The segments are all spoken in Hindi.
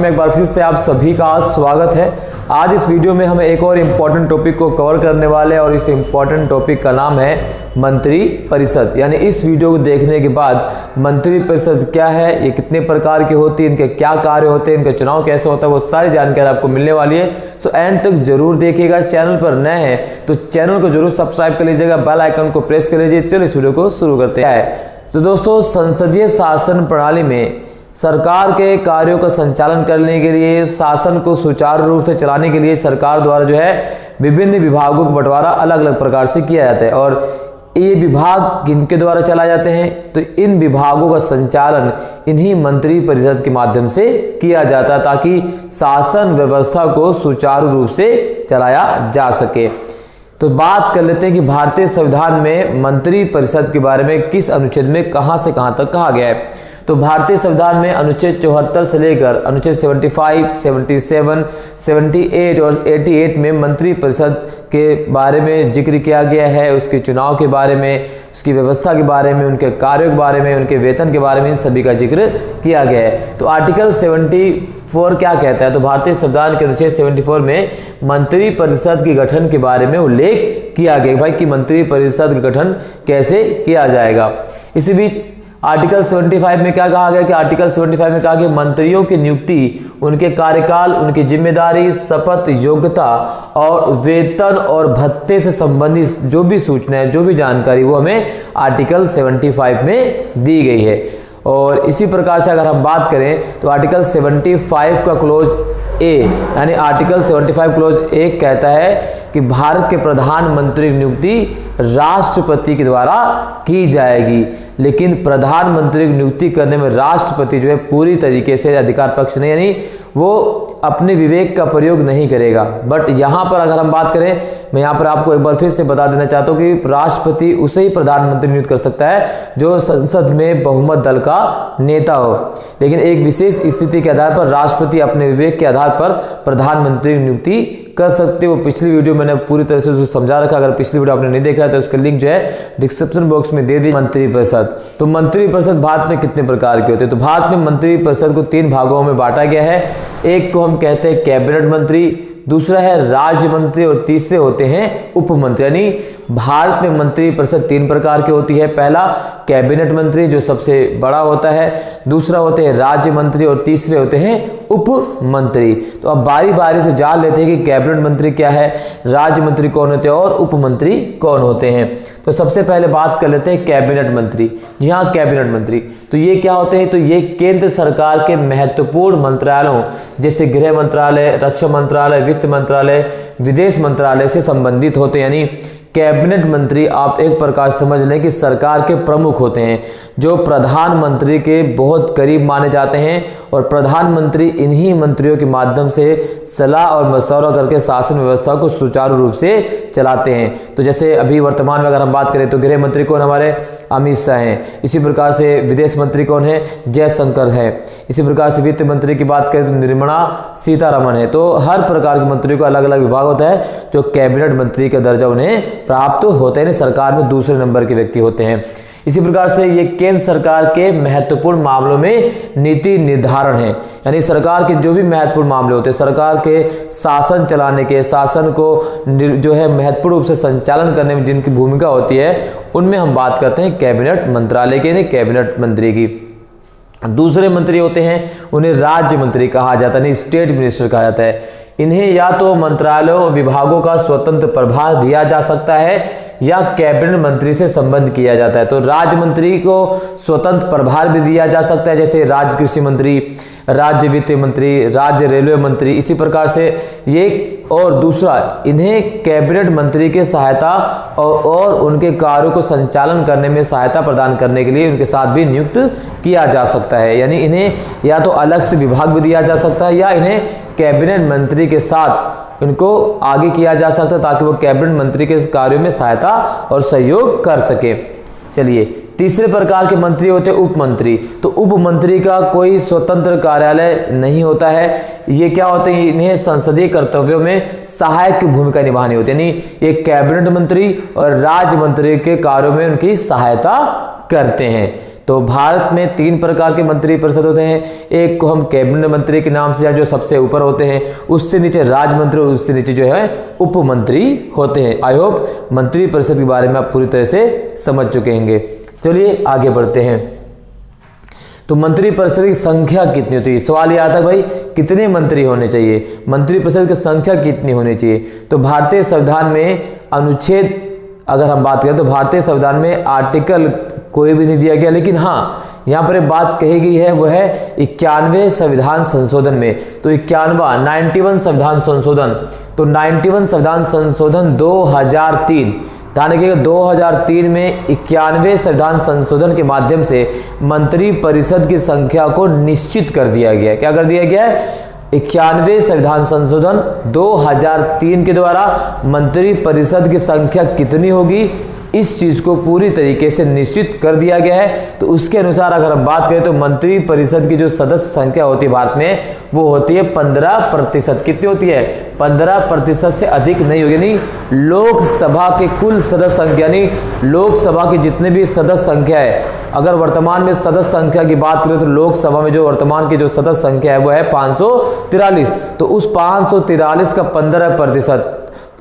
में एक बार फिर से आप सभी का स्वागत है। आज इस वीडियो में हम एक और इम्पॉर्टेंट टॉपिक को कवर करने वाले हैं और इस इम्पॉर्टेंट टॉपिक का नाम है मंत्री परिषद। यानी इस वीडियो को देखने के बाद मंत्री परिषद क्या है, ये कितने प्रकार की होती है, इनके क्या कार्य होते हैं, इनका चुनाव कैसे होता है, वो सारी जानकारी आपको मिलने वाली है। सो एंड तक जरूर देखिएगा। चैनल पर नए हैं तो चैनल को जरूर सब्सक्राइब कर लीजिएगा, बेल आइकन को प्रेस कर लीजिए। चलो इस वीडियो को शुरू करते हैं। तो दोस्तों, संसदीय शासन प्रणाली में सरकार के कार्यों का संचालन करने के लिए, शासन को सुचारू रूप से चलाने के लिए सरकार द्वारा जो है विभिन्न विभागों का बंटवारा अलग अलग प्रकार से किया जाता है। और ये विभाग किनके द्वारा चलाए जाते हैं, तो इन विभागों का संचालन इन्हीं मंत्री परिषद के माध्यम से किया जाता है ताकि शासन व्यवस्था को सुचारू रूप से चलाया जा सके। तो बात कर लेते हैं कि भारतीय संविधान में मंत्री परिषद के बारे में किस अनुच्छेद में कहां से कहां तक कहा गया है। तो भारतीय संविधान में अनुच्छेद 74 से लेकर अनुच्छेद 75, 77, 78 और 88 में मंत्री परिषद के बारे में जिक्र किया गया है। उसके चुनाव के बारे में, उसकी व्यवस्था के बारे में, उनके कार्यों के बारे में, उनके वेतन के बारे में, इन सभी का जिक्र किया गया है। तो आर्टिकल 74 क्या कहता है, तो भारतीय संविधान के अनुच्छेद 74 में मंत्री परिषद के गठन के बारे में उल्लेख किया गया भाई कि मंत्री परिषद का गठन कैसे किया जाएगा। इसी बीच आर्टिकल 75 में क्या कहा गया कि आर्टिकल 75 में कहा कि मंत्रियों की नियुक्ति, उनके कार्यकाल, उनकी जिम्मेदारी, शपथ, योग्यता और वेतन और भत्ते से संबंधित जो भी सूचनाएं, जो भी जानकारी, वो हमें आर्टिकल 75 में दी गई है। और इसी प्रकार से अगर हम बात करें तो आर्टिकल 75 का क्लोज ए, यानी आर्टिकल 75 क्लोज ए कहता है कि भारत के प्रधानमंत्री की नियुक्ति राष्ट्रपति के द्वारा की जाएगी। लेकिन प्रधानमंत्री की नियुक्ति करने में राष्ट्रपति जो है पूरी तरीके से अधिकार पक्ष नहीं, यानी वो अपने विवेक का प्रयोग नहीं करेगा। बट यहाँ पर अगर हम बात करें, मैं यहाँ पर आपको एक बार फिर से बता देना चाहता हूँ कि राष्ट्रपति उसे ही प्रधानमंत्री नियुक्त कर सकता है जो संसद में बहुमत दल का नेता हो। लेकिन एक विशेष स्थिति के आधार पर राष्ट्रपति अपने विवेक के आधार पर प्रधानमंत्री की नियुक्ति कर सकते हो। पिछली वीडियो मैंने पूरी तरह से उसको समझा रखा, अगर पिछली वीडियो आपने नहीं देखा है तो उसका लिंक जो है डिस्क्रिप्शन बॉक्स में दे दी। मंत्री परिषद, तो मंत्री परिषद भारत में कितने प्रकार के होते हैं, तो भारत में मंत्री परिषद को 3 भागों में बांटा गया है। एक को हम कहते हैं कैबिनेट मंत्री, दूसरा है राज्य मंत्री और तीसरे होते हैं उप मंत्री। यानी भारत में मंत्री परिषद 3 प्रकार की होती है। पहला कैबिनेट मंत्री जो सबसे बड़ा होता है, दूसरा होते हैं राज्य मंत्री और तीसरे होते हैं उप मंत्री। तो अब बारी बारी से जान लेते हैं कि कैबिनेट मंत्री क्या है, राज्य मंत्री कौन होते हैं और उप मंत्री कौन होते हैं। तो सबसे पहले बात कर लेते हैं कैबिनेट मंत्री। जी हाँ, कैबिनेट मंत्री तो ये क्या होते हैं, तो ये केंद्र सरकार के महत्वपूर्ण मंत्रालयों जैसे गृह मंत्रालय, रक्षा मंत्रालय, वित्त मंत्रालय, विदेश मंत्रालय से संबंधित होते हैं। यानी कैबिनेट मंत्री आप एक प्रकार समझ लें कि सरकार के प्रमुख होते हैं जो प्रधानमंत्री के बहुत करीब माने जाते हैं और प्रधानमंत्री इन्हीं मंत्रियों के माध्यम से सलाह और मशवरा करके शासन व्यवस्था को सुचारू रूप से चलाते हैं। तो जैसे अभी वर्तमान में अगर हम बात करें तो गृह मंत्री कौन हमारे अमित शाह हैं। इसी प्रकार से विदेश मंत्री कौन है, जयशंकर है। इसी प्रकार से वित्त मंत्री की बात करें तो निर्मला सीतारमण है। तो हर प्रकार के मंत्री को अलग अलग विभाग होता है जो कैबिनेट मंत्री का दर्जा उन्हें प्राप्त होते हैं, सरकार में दूसरे नंबर के व्यक्ति होते हैं। इसी प्रकार से ये केंद्र सरकार के महत्वपूर्ण मामलों में नीति निर्धारण है। यानी सरकार के जो भी महत्वपूर्ण मामले होते हैं, सरकार के शासन चलाने के, शासन को जो है महत्वपूर्ण रूप से संचालन करने में जिनकी भूमिका होती है, उनमें हम बात करते हैं कैबिनेट मंत्रालय के, यानी कैबिनेट मंत्री की। दूसरे मंत्री होते हैं उन्हें राज्य मंत्री कहा जाता है, स्टेट मिनिस्टर कहा जाता है। इन्हें या तो मंत्रालयों विभागों का स्वतंत्र प्रभार दिया जा सकता है या कैबिनेट मंत्री से संबंध किया जाता है। तो राज्य मंत्री को स्वतंत्र प्रभार भी दिया जा सकता है, जैसे राज्य कृषि मंत्री, राज्य वित्त मंत्री, राज्य रेलवे मंत्री। इसी प्रकार से ये, और दूसरा इन्हें कैबिनेट मंत्री के सहायता और उनके कार्यों को संचालन करने में सहायता प्रदान करने के लिए उनके साथ भी नियुक्त किया जा सकता है। यानी इन्हें या तो अलग से विभाग भी दिया जा सकता है या इन्हें कैबिनेट मंत्री के साथ इनको आगे किया जा सकता है ताकि वो कैबिनेट मंत्री के कार्यों में सहायता और सहयोग कर सके। चलिए, तीसरे प्रकार के मंत्री होते हैं उप मंत्री। तो उप मंत्री का कोई स्वतंत्र कार्यालय नहीं होता है। ये क्या होते हैं, इन्हें संसदीय कर्तव्यों में सहायक की भूमिका निभानी होती है। यानी ये कैबिनेट मंत्री और राज्य मंत्री के कार्यों में उनकी सहायता करते हैं। तो भारत में 3 प्रकार के मंत्री परिषद होते हैं। एक को हम कैबिनेट मंत्री के नाम से, जो सबसे ऊपर होते हैं, उससे नीचे राज्य मंत्री और उससे नीचे जो है उप मंत्री होते हैं। आई होप मंत्री परिषद के बारे में आप पूरी तरह से समझ चुके होंगे। चलिए आगे बढ़ते हैं। तो मंत्री परिषद की संख्या कितनी होती है? सवाल ये आता है भाई कितने मंत्री होने चाहिए, मंत्री परिषद की संख्या कितनी होनी चाहिए? तो भारतीय संविधान में अनुच्छेद अगर हम बात करें तो भारतीय संविधान में आर्टिकल कोई भी नहीं दिया गया, लेकिन हाँ यहाँ पर एक बात कही गई है, वो है 91वें संविधान संशोधन में। तो 91 संविधान संशोधन, तो 91 संविधान संशोधन 2003, ध्यान रखिएगा 2003 में 91वें संविधान संशोधन के माध्यम से मंत्री परिषद की संख्या को निश्चित कर दिया गया। क्या कर दिया गया है? 91वें संविधान संशोधन 2003 के द्वारा मंत्री परिषद की संख्या कितनी होगी, इस चीज को पूरी तरीके से निश्चित कर दिया गया है। तो उसके अनुसार अगर हम बात करें तो मंत्री परिषद की जो सदस्य संख्या होती है भारत में, वो होती है 15%। कितनी होती है? 15% से अधिक नहीं होगी। यानी लोकसभा के कुल सदस्य संख्या, यानी लोकसभा की जितने भी सदस्य संख्या है, अगर वर्तमान में सदस्य संख्या की बात करें तो लोकसभा में जो वर्तमान की जो सदस्य संख्या है वो है 543। तो उस 543 का 15%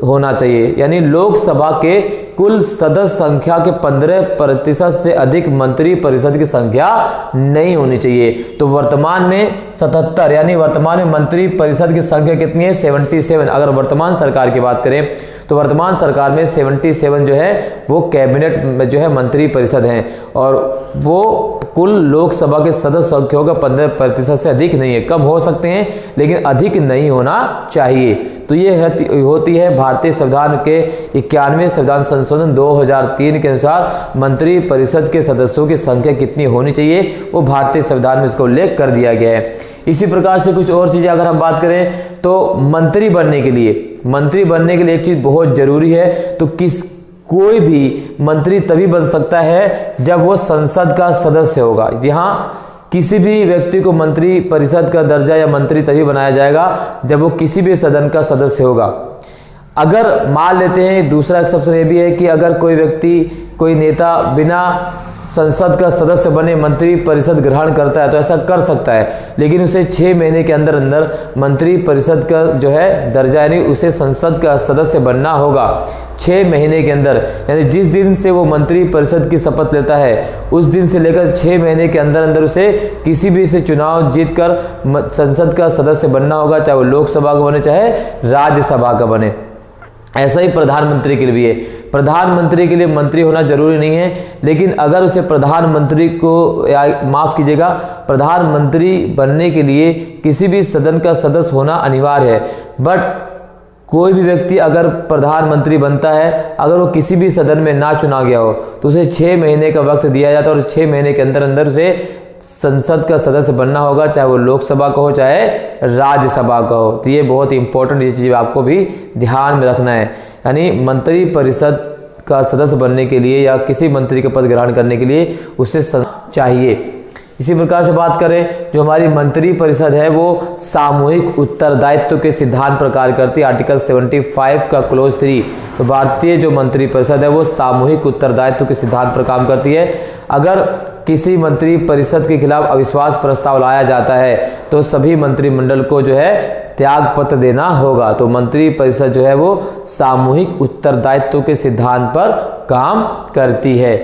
होना चाहिए। यानी लोकसभा के कुल सदस्य संख्या के 15% से अधिक मंत्री परिषद की संख्या नहीं होनी चाहिए। तो वर्तमान में 77, यानी वर्तमान में मंत्री परिषद की संख्या कितनी है? 77। अगर वर्तमान सरकार की बात करें तो वर्तमान सरकार में 77 जो है वो कैबिनेट में जो है मंत्री परिषद हैं, और वो कुल लोकसभा के सदस्य संख्या का 15% से अधिक नहीं है। कम हो सकते हैं लेकिन अधिक नहीं होना चाहिए। तो ये होती है भारतीय संविधान के 91वें संविधान संशोधन 2003 के अनुसार मंत्री परिषद के सदस्यों की संख्या कितनी होनी चाहिए, वो भारतीय संविधान में इसका उल्लेख कर दिया गया है। इसी प्रकार से कुछ और चीजें अगर हम बात करें तो मंत्री बनने के लिए एक चीज बहुत जरूरी है। तो कोई भी मंत्री तभी बन सकता है जब वो संसद का सदस्य होगा। जी हाँ, किसी भी व्यक्ति को मंत्री परिषद का दर्जा या मंत्री तभी बनाया जाएगा जब वो किसी भी सदन का सदस्य होगा। अगर मान लेते हैं, दूसरा एक्सेप्शन ये भी है कि अगर कोई व्यक्ति, कोई नेता बिना संसद का सदस्य बने मंत्री परिषद ग्रहण करता है तो ऐसा कर सकता है, लेकिन उसे 6 महीने के अंदर अंदर मंत्री परिषद का जो है दर्जा, यानी उसे संसद का सदस्य बनना होगा 6 महीने के अंदर। यानी जिस दिन से वो मंत्री परिषद की शपथ लेता है उस दिन से लेकर 6 महीने के अंदर अंदर उसे किसी भी से चुनाव जीतकर संसद का सदस्य बनना होगा, चाहे वो लोकसभा का बने चाहे राज्यसभा का बने। ऐसा ही प्रधानमंत्री के लिए भी है। प्रधानमंत्री के लिए मंत्री होना जरूरी नहीं है, लेकिन अगर उसे प्रधानमंत्री को, माफ कीजिएगा, प्रधानमंत्री बनने के लिए किसी भी सदन का सदस्य होना अनिवार्य है। बट कोई भी व्यक्ति अगर प्रधानमंत्री बनता है, अगर वो किसी भी सदन में ना चुना गया हो तो उसे 6 महीने का वक्त दिया जाता है, और 6 महीने के अंदर अंदर उसे संसद का सदस्य बनना होगा, चाहे वो लोकसभा का हो चाहे राज्यसभा का हो। तो ये बहुत ही इंपॉर्टेंट, ये चीज़ आपको भी ध्यान में रखना है। यानी मंत्री परिषद का सदस्य बनने के लिए या किसी मंत्री का पद ग्रहण करने के लिए उसे चाहिए। इसी प्रकार से बात करें, जो हमारी मंत्री परिषद है वो सामूहिक उत्तरदायित्व के सिद्धांत पर कार्य करती है। आर्टिकल 75 का क्लोज 3। तो भारतीय जो मंत्री परिषद है वो सामूहिक उत्तरदायित्व के सिद्धांत पर काम करती है। अगर किसी मंत्री परिषद के खिलाफ अविश्वास प्रस्ताव लाया जाता है तो सभी मंत्रिमंडल को जो है त्याग पत्र देना होगा। तो मंत्री परिषद जो है वो सामूहिक उत्तरदायित्व के सिद्धांत पर काम करती है।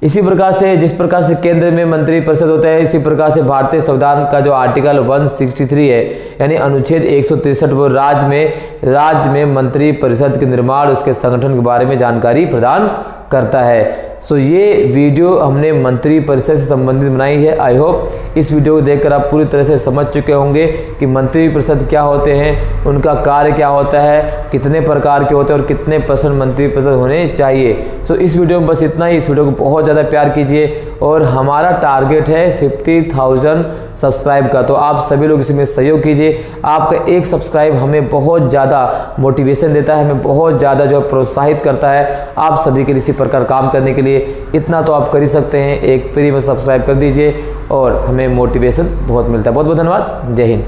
इसी प्रकार से, जिस प्रकार से केंद्र में मंत्री परिषद होता है, इसी प्रकार से भारतीय संविधान का जो आर्टिकल 163 है, यानी अनुच्छेद 163, वो राज्य में मंत्री परिषद के निर्माण, उसके संगठन के बारे में जानकारी प्रदान करता है। सो ये वीडियो हमने मंत्री परिषद से संबंधित बनाई है। आई होप इस वीडियो को देखकर आप पूरी तरह से समझ चुके होंगे कि मंत्री परिषद क्या होते हैं, उनका कार्य क्या होता है, कितने प्रकार के होते हैं और कितने % मंत्री परिषद होने चाहिए। सो इस वीडियो में बस इतना ही। इस वीडियो को बहुत ज़्यादा प्यार कीजिए, और हमारा टारगेट है 50,000 सब्सक्राइब का। तो आप सभी लोग इसमें सहयोग कीजिए। आपका एक सब्सक्राइब हमें बहुत ज़्यादा मोटिवेशन देता है, हमें बहुत ज़्यादा जो प्रोत्साहित करता है आप सभी के लिए इसी प्रकार काम करने के लिए। इतना तो आप कर ही सकते हैं, एक फ्री में सब्सक्राइब कर दीजिए और हमें मोटिवेशन बहुत मिलता है। बहुत बहुत धन्यवाद। जय हिंद।